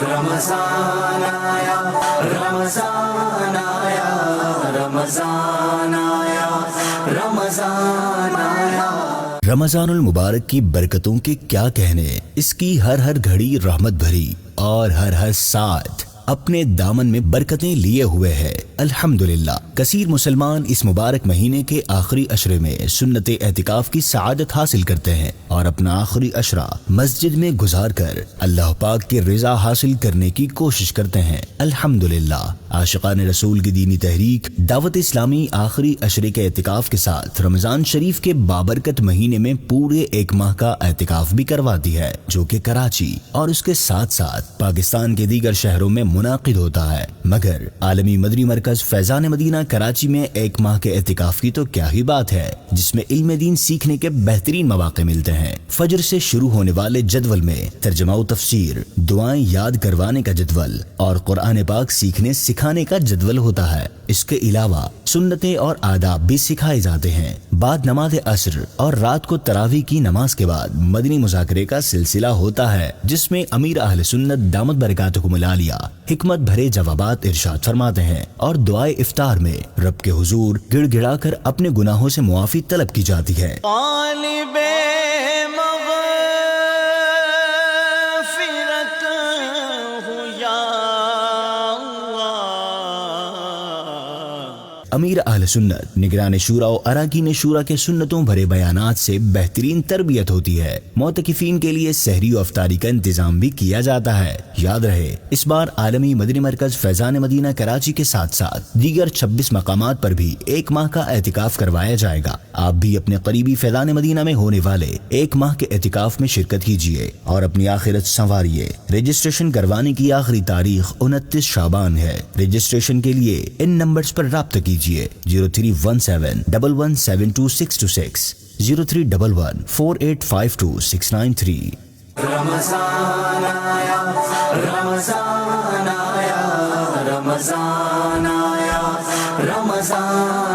رمضان آیا، رمضان آیا، رمضان آیا، رمضان آیا۔ رمضان المبارک کی برکتوں کے کیا کہنے، اس کی ہر ہر گھڑی رحمت بھری اور ہر ہر ساتھ اپنے دامن میں برکتیں لیے ہوئے ہے۔ الحمدللہ کثیر مسلمان اس مبارک مہینے کے آخری عشرے میں سنت اعتکاف کی سعادت حاصل کرتے ہیں اور اپنا آخری عشرہ مسجد میں گزار کر اللہ پاک کی رضا حاصل کرنے کی کوشش کرتے ہیں۔ الحمدللہ عاشقان رسول کی دینی تحریک دعوت اسلامی آخری عشرے کے اعتکاف کے ساتھ رمضان شریف کے بابرکت مہینے میں پورے ایک ماہ کا اعتکاف بھی کرواتی ہے، جو کہ کراچی اور اس کے ساتھ ساتھ پاکستان کے دیگر شہروں میں منعقد ہوتا ہے۔ مگر عالمی مدنی مرکز فیضان مدینہ کراچی میں ایک ماہ کے اعتکاف کی تو کیا ہی بات ہے، جس میں علم دین سیکھنے کے بہترین مواقع ملتے ہیں۔ فجر سے شروع ہونے والے جدول میں ترجمہ و تفسیر، دعائیں یاد کروانے کا جدول اور قرآن پاک سیکھنے سکھانے کا جدول ہوتا ہے۔ اس کے علاوہ سنتیں اور آداب بھی سکھائے جاتے ہیں۔ بعد نماز عصر اور رات کو تراویح کی نماز کے بعد مدنی مذاکرے کا سلسلہ ہوتا ہے، جس میں امیر اہل سنت دامت برکاتہم العالیہ حکمت بھرے جوابات ارشاد فرماتے ہیں اور دعائے افطار میں رب کے حضور گڑ گڑا کر اپنے گناہوں سے معافی طلب کی جاتی ہے۔ طالب مغفرت ہوں یا امیر اہل سنت نگران شورا و اراکین شورا کے سنتوں بھرے بیانات سے بہترین تربیت ہوتی ہے۔ معتکفین کے لیے سحری و افطاری کا انتظام بھی کیا جاتا ہے۔ یاد رہے اس بار عالمی مدنی مرکز فیضان مدینہ کراچی کے ساتھ ساتھ دیگر 26 مقامات پر بھی ایک ماہ کا اعتکاف کروایا جائے گا۔ آپ بھی اپنے قریبی فیضان مدینہ میں ہونے والے ایک ماہ کے اعتکاف میں شرکت کیجیے اور اپنی آخرت سنواریے۔ رجسٹریشن کروانے کی آخری تاریخ 29 شعبان ہے۔ رجسٹریشن کے لیے ان نمبرز پر رابطہ کیجیے 031711722626 0311485269 رمضان آیا، رمضان آیا، رمضان آیا، رمضان